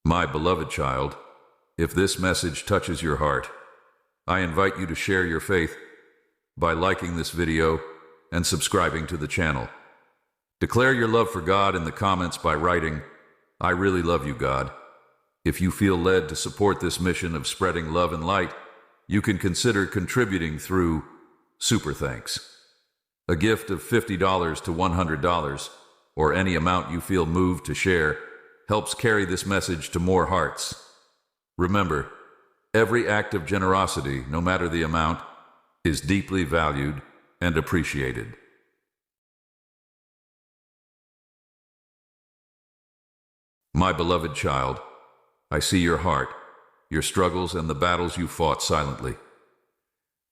My beloved child, if this message touches your heart, I invite you to share your faith by liking this video and subscribing to the channel. Declare your love for God in the comments by writing, "I really love you, God." If you feel led to support this mission of spreading love and light, you can consider contributing through Super Thanks. A gift of $50 to $100, or any amount you feel moved to share, helps carry this message to more hearts. Remember, every act of generosity, no matter the amount, is deeply valued and appreciated. My beloved child, I see your heart, your struggles, and the battles you fought silently.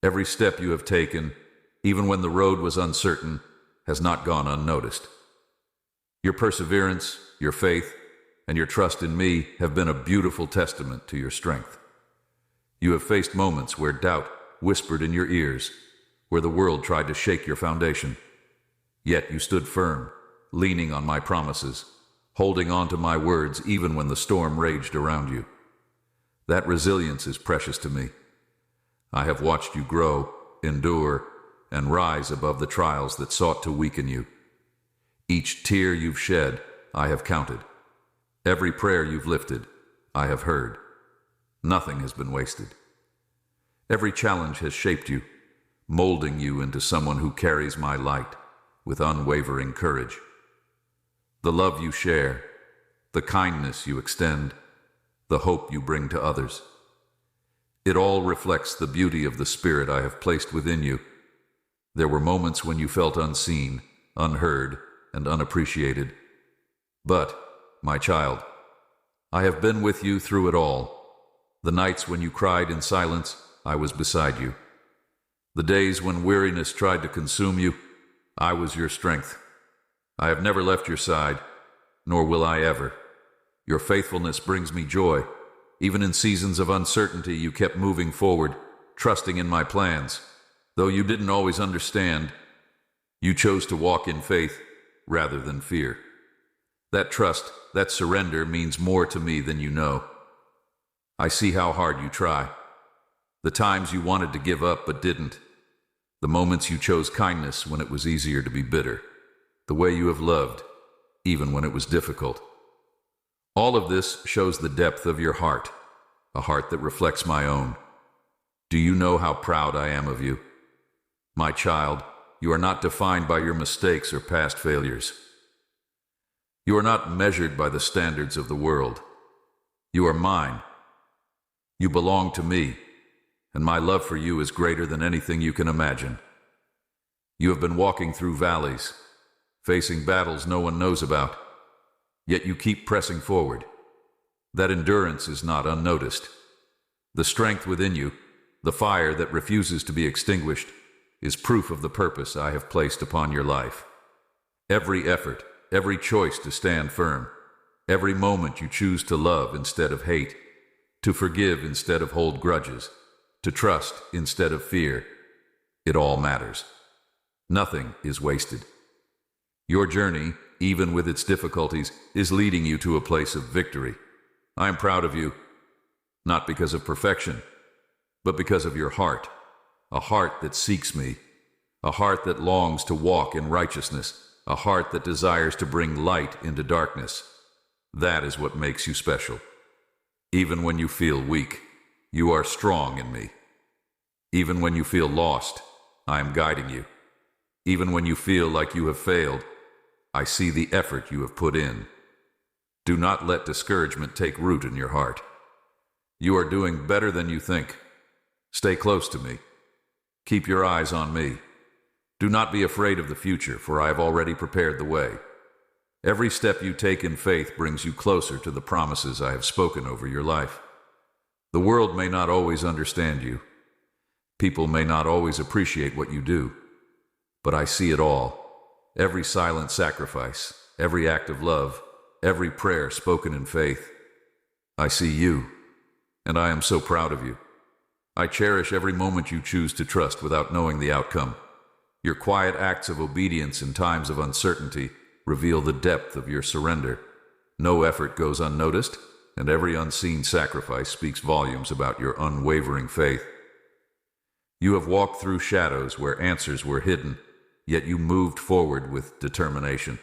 Every step you have taken, even when the road was uncertain, has not gone unnoticed. Your perseverance, your faith, and your trust in me have been a beautiful testament to your strength. You have faced moments where doubt whispered in your ears, where the world tried to shake your foundation. Yet you stood firm, leaning on my promises, holding on to my words even when the storm raged around you. That resilience is precious to me. I have watched you grow, endure, and rise above the trials that sought to weaken you. Each tear you've shed, I have counted. Every prayer you've lifted, I have heard. Nothing has been wasted. Every challenge has shaped you, molding you into someone who carries my light with unwavering courage. The love you share, the kindness you extend, the hope you bring to others. It all reflects the beauty of the spirit I have placed within you. There were moments when you felt unseen, unheard, and unappreciated. But, my child, I have been with you through it all. The nights when you cried in silence, I was beside you. The days when weariness tried to consume you, I was your strength. I have never left your side, nor will I ever. Your faithfulness brings me joy. Even in seasons of uncertainty, you kept moving forward, trusting in my plans. Though you didn't always understand, you chose to walk in faith rather than fear. That trust, that surrender means more to me than you know. I see how hard you try. The times you wanted to give up but didn't. The moments you chose kindness when it was easier to be bitter. The way you have loved, even when it was difficult. All of this shows the depth of your heart, a heart that reflects my own. Do you know how proud I am of you? My child, you are not defined by your mistakes or past failures. You are not measured by the standards of the world. You are mine. You belong to me, and my love for you is greater than anything you can imagine. You have been walking through valleys, facing battles no one knows about, yet you keep pressing forward. That endurance is not unnoticed. The strength within you, the fire that refuses to be extinguished, is proof of the purpose I have placed upon your life. Every effort, every choice to stand firm, every moment you choose to love instead of hate, to forgive instead of hold grudges, to trust instead of fear, it all matters. Nothing is wasted. Your journey, even with its difficulties, is leading you to a place of victory. I am proud of you, not because of perfection, but because of your heart, a heart that seeks me, a heart that longs to walk in righteousness, a heart that desires to bring light into darkness. That is what makes you special. Even when you feel weak, you are strong in me. Even when you feel lost, I am guiding you. Even when you feel like you have failed, I see the effort you have put in. Do not let discouragement take root in your heart. You are doing better than you think. Stay close to me. Keep your eyes on me. Do not be afraid of the future, for I have already prepared the way. Every step you take in faith brings you closer to the promises I have spoken over your life. The world may not always understand you. People may not always appreciate what you do. But I see it all. Every silent sacrifice, every act of love, every prayer spoken in faith. I see you, and I am so proud of you. I cherish every moment you choose to trust without knowing the outcome. Your quiet acts of obedience in times of uncertainty reveal the depth of your surrender. No effort goes unnoticed, and every unseen sacrifice speaks volumes about your unwavering faith. You have walked through shadows where answers were hidden, yet you moved forward with determination.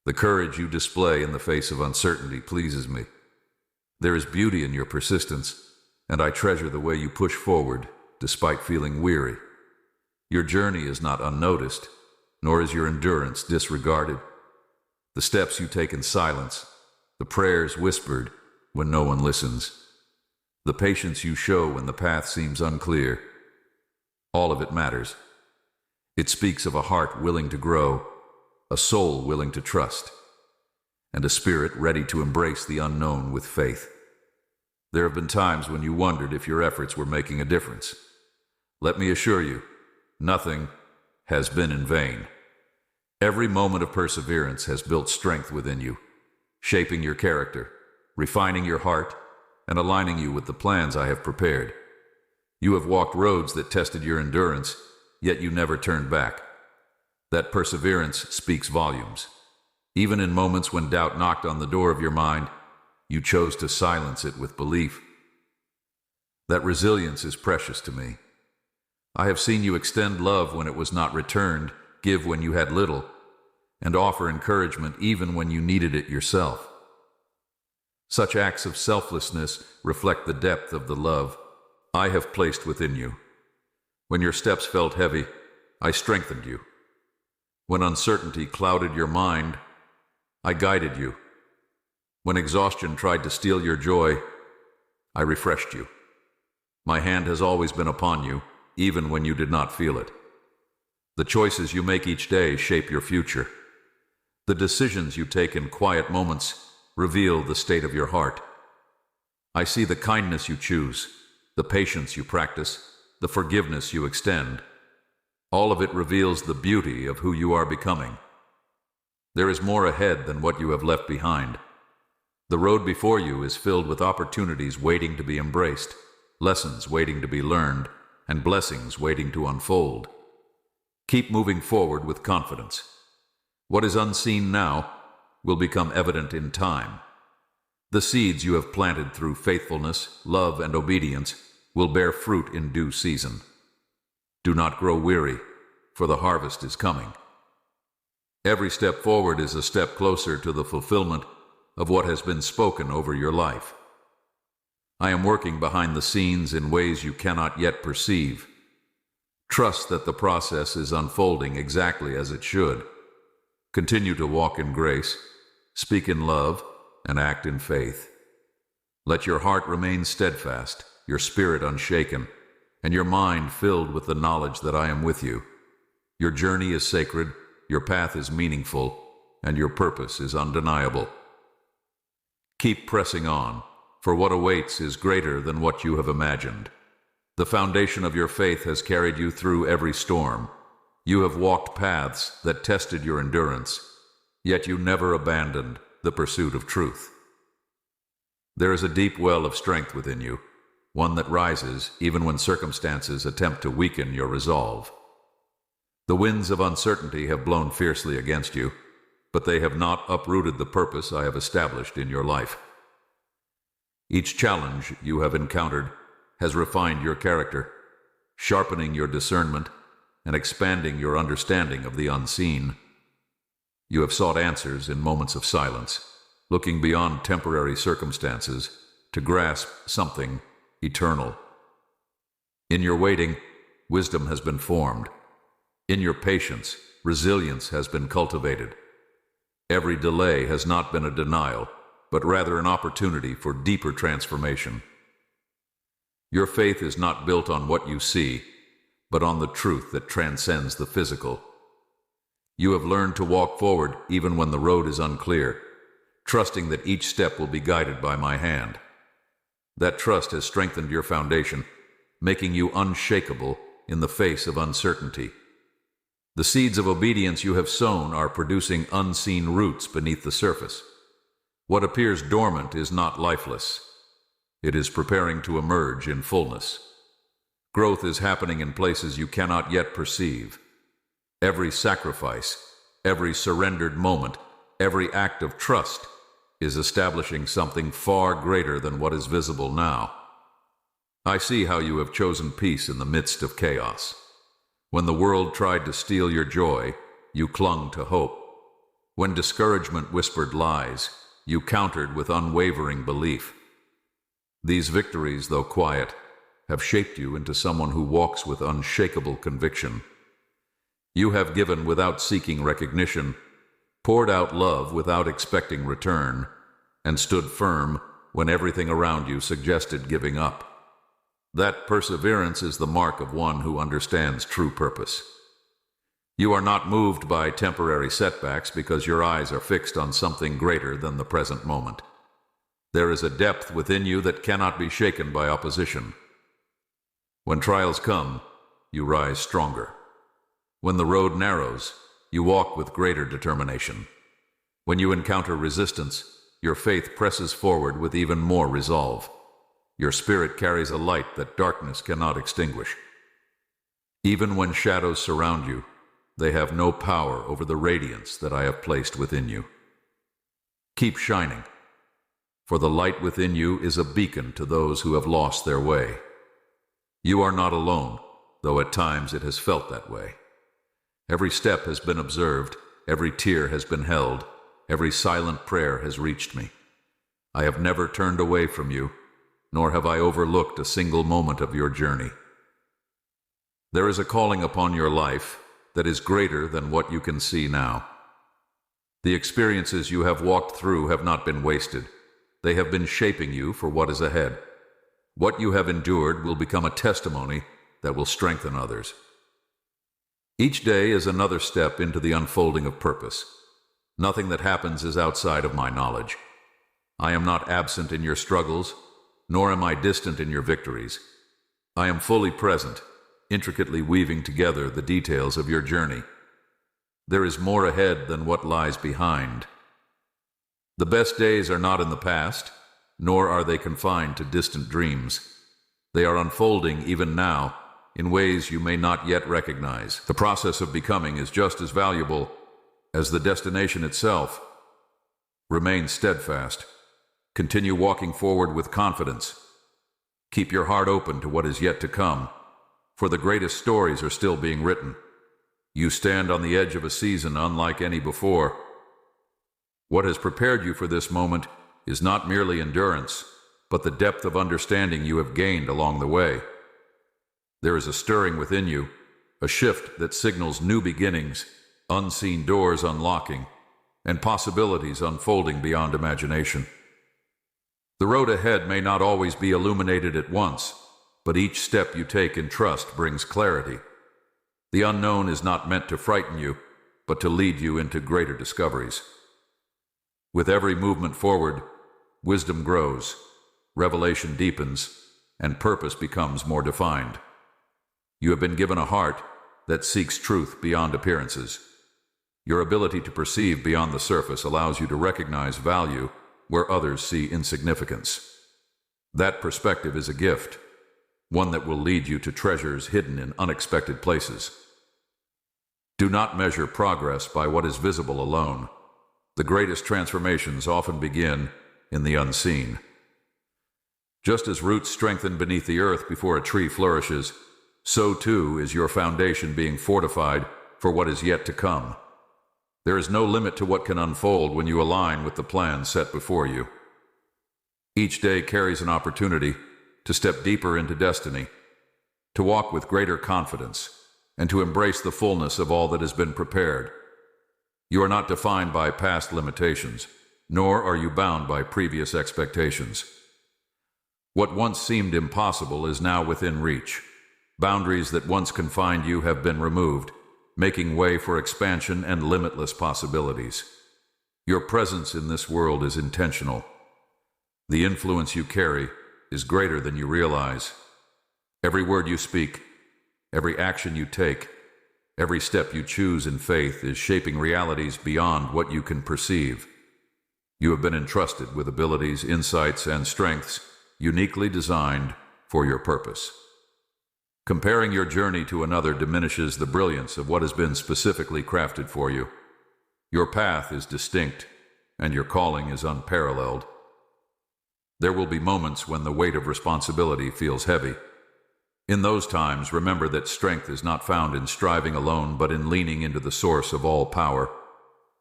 The courage you display in the face of uncertainty pleases me. There is beauty in your persistence, and I treasure the way you push forward despite feeling weary. Your journey is not unnoticed, nor is your endurance disregarded. The steps you take in silence, the prayers whispered when no one listens, the patience you show when the path seems unclear, all of it matters. It speaks of a heart willing to grow, a soul willing to trust, and a spirit ready to embrace the unknown with faith. There have been times when you wondered if your efforts were making a difference. Let me assure you, nothing has been in vain. Every moment of perseverance has built strength within you, shaping your character, refining your heart, and aligning you with the plans I have prepared. You have walked roads that tested your endurance, yet you never turned back. That perseverance speaks volumes. Even in moments when doubt knocked on the door of your mind, you chose to silence it with belief. That resilience is precious to me. I have seen you extend love when it was not returned, give when you had little, and offer encouragement even when you needed it yourself. Such acts of selflessness reflect the depth of the love I have placed within you. When your steps felt heavy, I strengthened you. When uncertainty clouded your mind, I guided you. When exhaustion tried to steal your joy, I refreshed you. My hand has always been upon you, even when you did not feel it. The choices you make each day shape your future. The decisions you take in quiet moments reveal the state of your heart. I see the kindness you choose, the patience you practice, the forgiveness you extend. All of it reveals the beauty of who you are becoming. There is more ahead than what you have left behind. The road before you is filled with opportunities waiting to be embraced, lessons waiting to be learned, and blessings waiting to unfold. Keep moving forward with confidence. What is unseen now will become evident in time. The seeds you have planted through faithfulness, love, and obedience will bear fruit in due season. Do not grow weary, for the harvest is coming. Every step forward is a step closer to the fulfillment of what has been spoken over your life. I am working behind the scenes in ways you cannot yet perceive. Trust that the process is unfolding exactly as it should. Continue to walk in grace, speak in love, and act in faith. Let your heart remain steadfast, your spirit unshaken, and your mind filled with the knowledge that I am with you. Your journey is sacred, your path is meaningful, and your purpose is undeniable. Keep pressing on, for what awaits is greater than what you have imagined. The foundation of your faith has carried you through every storm. You have walked paths that tested your endurance, yet you never abandoned the pursuit of truth. There is a deep well of strength within you, one that rises even when circumstances attempt to weaken your resolve. The winds of uncertainty have blown fiercely against you, but they have not uprooted the purpose I have established in your life. Each challenge you have encountered has refined your character, sharpening your discernment and expanding your understanding of the unseen. You have sought answers in moments of silence, looking beyond temporary circumstances to grasp something eternal. In your waiting, wisdom has been formed. In your patience, resilience has been cultivated. Every delay has not been a denial, but rather an opportunity for deeper transformation. Your faith is not built on what you see, but on the truth that transcends the physical. You have learned to walk forward even when the road is unclear, trusting that each step will be guided by my hand. That trust has strengthened your foundation, making you unshakable in the face of uncertainty. The seeds of obedience you have sown are producing unseen roots beneath the surface. What appears dormant is not lifeless. It is preparing to emerge in fullness. Growth is happening in places you cannot yet perceive. Every sacrifice, every surrendered moment, every act of trust is establishing something far greater than what is visible now. I see how you have chosen peace in the midst of chaos. When the world tried to steal your joy, you clung to hope. When discouragement whispered lies, you countered with unwavering belief. These victories, though quiet, have shaped you into someone who walks with unshakable conviction. You have given without seeking recognition, poured out love without expecting return, and stood firm when everything around you suggested giving up. That perseverance is the mark of one who understands true purpose. You are not moved by temporary setbacks because your eyes are fixed on something greater than the present moment. There is a depth within you that cannot be shaken by opposition. When trials come, you rise stronger. When the road narrows, you walk with greater determination. When you encounter resistance, your faith presses forward with even more resolve. Your spirit carries a light that darkness cannot extinguish. Even when shadows surround you, they have no power over the radiance that I have placed within you. Keep shining, for the light within you is a beacon to those who have lost their way. You are not alone, though at times it has felt that way. Every step has been observed, every tear has been held, every silent prayer has reached me. I have never turned away from you, nor have I overlooked a single moment of your journey. There is a calling upon your life that is greater than what you can see now. The experiences you have walked through have not been wasted. They have been shaping you for what is ahead. What you have endured will become a testimony that will strengthen others. Each day is another step into the unfolding of purpose. Nothing that happens is outside of my knowledge. I am not absent in your struggles, nor am I distant in your victories. I am fully present, intricately weaving together the details of your journey. There is more ahead than what lies behind. The best days are not in the past, nor are they confined to distant dreams. They are unfolding even now, in ways you may not yet recognize. The process of becoming is just as valuable as the destination itself. Remain steadfast. Continue walking forward with confidence. Keep your heart open to what is yet to come, for the greatest stories are still being written. You stand on the edge of a season unlike any before. What has prepared you for this moment is not merely endurance, but the depth of understanding you have gained along the way. There is a stirring within you, a shift that signals new beginnings, unseen doors unlocking, and possibilities unfolding beyond imagination. The road ahead may not always be illuminated at once, but each step you take in trust brings clarity. The unknown is not meant to frighten you, but to lead you into greater discoveries. With every movement forward, wisdom grows, revelation deepens, and purpose becomes more defined. You have been given a heart that seeks truth beyond appearances. Your ability to perceive beyond the surface allows you to recognize value where others see insignificance. That perspective is a gift, one that will lead you to treasures hidden in unexpected places. Do not measure progress by what is visible alone. The greatest transformations often begin in the unseen. Just as roots strengthen beneath the earth before a tree flourishes, so too is your foundation being fortified for what is yet to come. There is no limit to what can unfold when you align with the plan set before you. Each day carries an opportunity to step deeper into destiny, to walk with greater confidence, and to embrace the fullness of all that has been prepared. You are not defined by past limitations, nor are you bound by previous expectations. What once seemed impossible is now within reach. Boundaries that once confined you have been removed, making way for expansion and limitless possibilities. Your presence in this world is intentional. The influence you carry is greater than you realize. Every word you speak, every action you take, every step you choose in faith is shaping realities beyond what you can perceive. You have been entrusted with abilities, insights, and strengths uniquely designed for your purpose. Comparing your journey to another diminishes the brilliance of what has been specifically crafted for you. Your path is distinct, and your calling is unparalleled. There will be moments when the weight of responsibility feels heavy. In those times, remember that strength is not found in striving alone, but in leaning into the source of all power.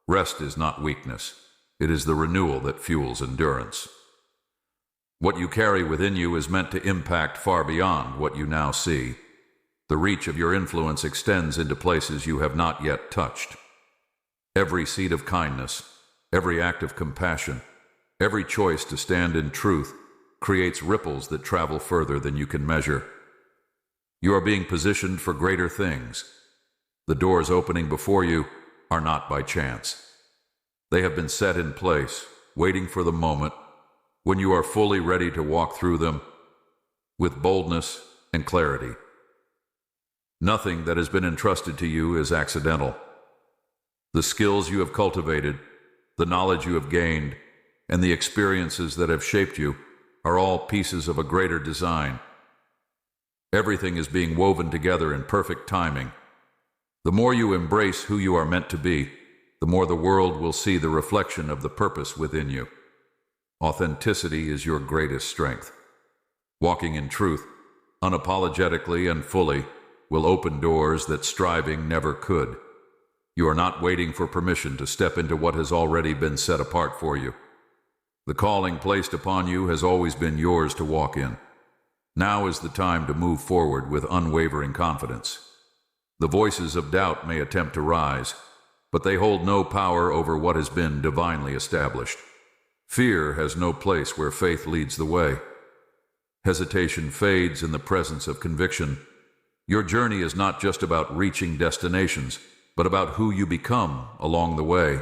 Rest is not weakness. It is the renewal that fuels endurance. What you carry within you is meant to impact far beyond what you now see. The reach of your influence extends into places you have not yet touched. Every seed of kindness, every act of compassion, every choice to stand in truth creates ripples that travel further than you can measure. You are being positioned for greater things. The doors opening before you are not by chance. They have been set in place, waiting for the moment when you are fully ready to walk through them with boldness and clarity. Nothing that has been entrusted to you is accidental. The skills you have cultivated, the knowledge you have gained, and the experiences that have shaped you are all pieces of a greater design. Everything is being woven together in perfect timing. The more you embrace who you are meant to be, the more the world will see the reflection of the purpose within you. Authenticity is your greatest strength. Walking in truth, unapologetically and fully, will open doors that striving never could. You are not waiting for permission to step into what has already been set apart for you. The calling placed upon you has always been yours to walk in. Now is the time to move forward with unwavering confidence. The voices of doubt may attempt to rise, but they hold no power over what has been divinely established. Fear has no place where faith leads the way. Hesitation fades in the presence of conviction. Your journey is not just about reaching destinations, but about who you become along the way.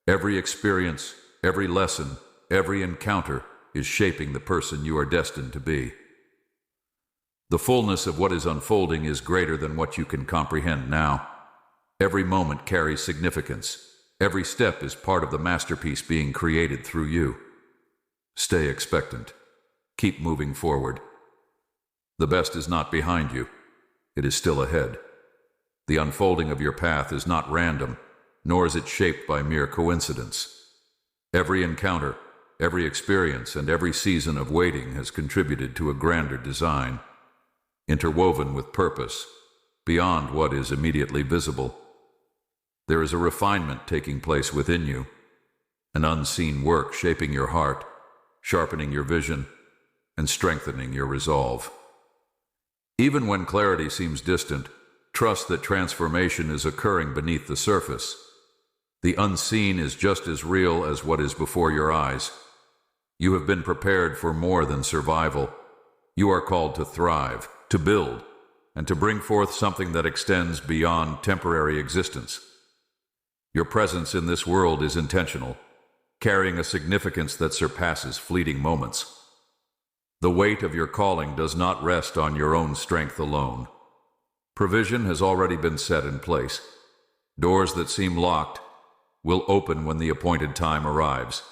Every experience, every lesson, every encounter is shaping the person you are destined to be. The fullness of what is unfolding is greater than what you can comprehend now. Every moment carries significance. Every step is part of the masterpiece being created through you. Stay expectant. Keep moving forward. The best is not behind you. It is still ahead. The unfolding of your path is not random, nor is it shaped by mere coincidence. Every encounter, every experience, and every season of waiting has contributed to a grander design, interwoven with purpose, beyond what is immediately visible. There is a refinement taking place within you, an unseen work shaping your heart, sharpening your vision, and strengthening your resolve. Even when clarity seems distant, trust that transformation is occurring beneath the surface. The unseen is just as real as what is before your eyes. You have been prepared for more than survival. You are called to thrive, to build, and to bring forth something that extends beyond temporary existence. Your presence in this world is intentional, carrying a significance that surpasses fleeting moments. The weight of your calling does not rest on your own strength alone. Provision has already been set in place. Doors that seem locked will open when the appointed time arrives.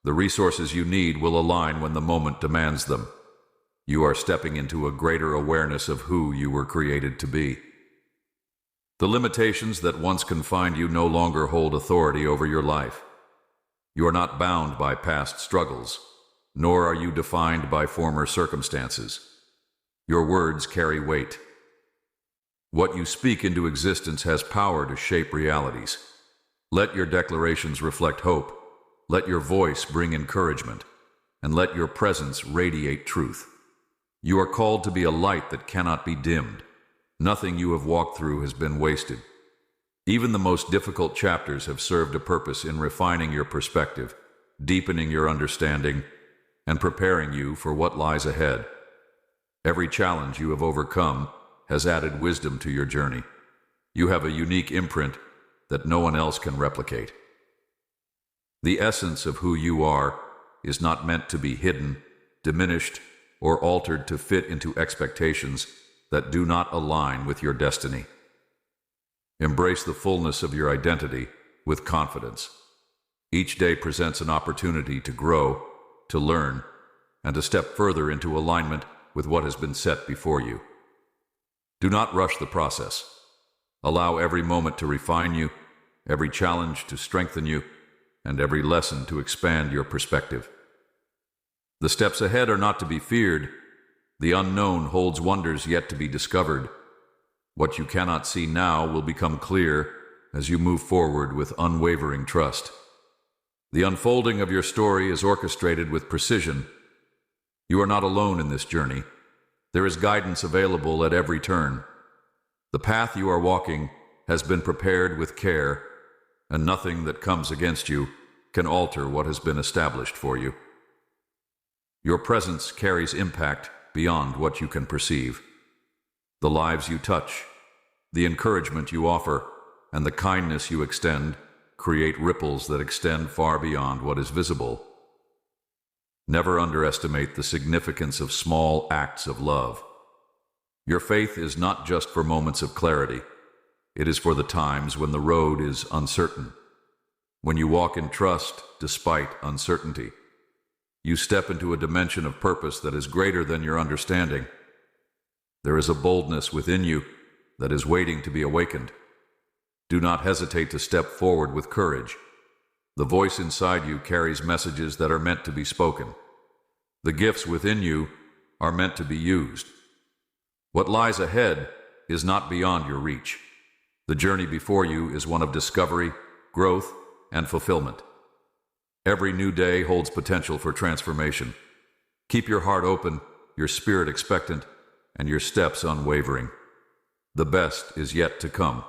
The resources you need will align when the moment demands them. You are stepping into a greater awareness of who you were created to be. The limitations that once confined you no longer hold authority over your life. You are not bound by past struggles, nor are you defined by former circumstances. Your words carry weight. What you speak into existence has power to shape realities. Let your declarations reflect hope. Let your voice bring encouragement, and let your presence radiate truth. You are called to be a light that cannot be dimmed. Nothing you have walked through has been wasted. Even the most difficult chapters have served a purpose in refining your perspective, deepening your understanding, and preparing you for what lies ahead. Every challenge you have overcome has added wisdom to your journey. You have a unique imprint that no one else can replicate. The essence of who you are is not meant to be hidden, diminished, or altered to fit into expectations that do not align with your destiny. Embrace the fullness of your identity with confidence. Each day presents an opportunity to grow, to learn, and to step further into alignment with what has been set before you. Do not rush the process. Allow every moment to refine you, every challenge to strengthen you, and every lesson to expand your perspective. The steps ahead are not to be feared. The unknown holds wonders yet to be discovered. What you cannot see now will become clear as you move forward with unwavering trust. The unfolding of your story is orchestrated with precision. You are not alone in this journey. There is guidance available at every turn. The path you are walking has been prepared with care, and nothing that comes against you can alter what has been established for you. Your presence carries impact beyond what you can perceive. The lives you touch, the encouragement you offer, and the kindness you extend create ripples that extend far beyond what is visible. Never underestimate the significance of small acts of love. Your faith is not just for moments of clarity. It is for the times when the road is uncertain. When you walk in trust despite uncertainty, you step into a dimension of purpose that is greater than your understanding. There is a boldness within you that is waiting to be awakened. Do not hesitate to step forward with courage. The voice inside you carries messages that are meant to be spoken. The gifts within you are meant to be used. What lies ahead is not beyond your reach. The journey before you is one of discovery, growth, and fulfillment. Every new day holds potential for transformation. Keep your heart open, your spirit expectant, and your steps unwavering. The best is yet to come.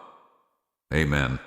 Amen.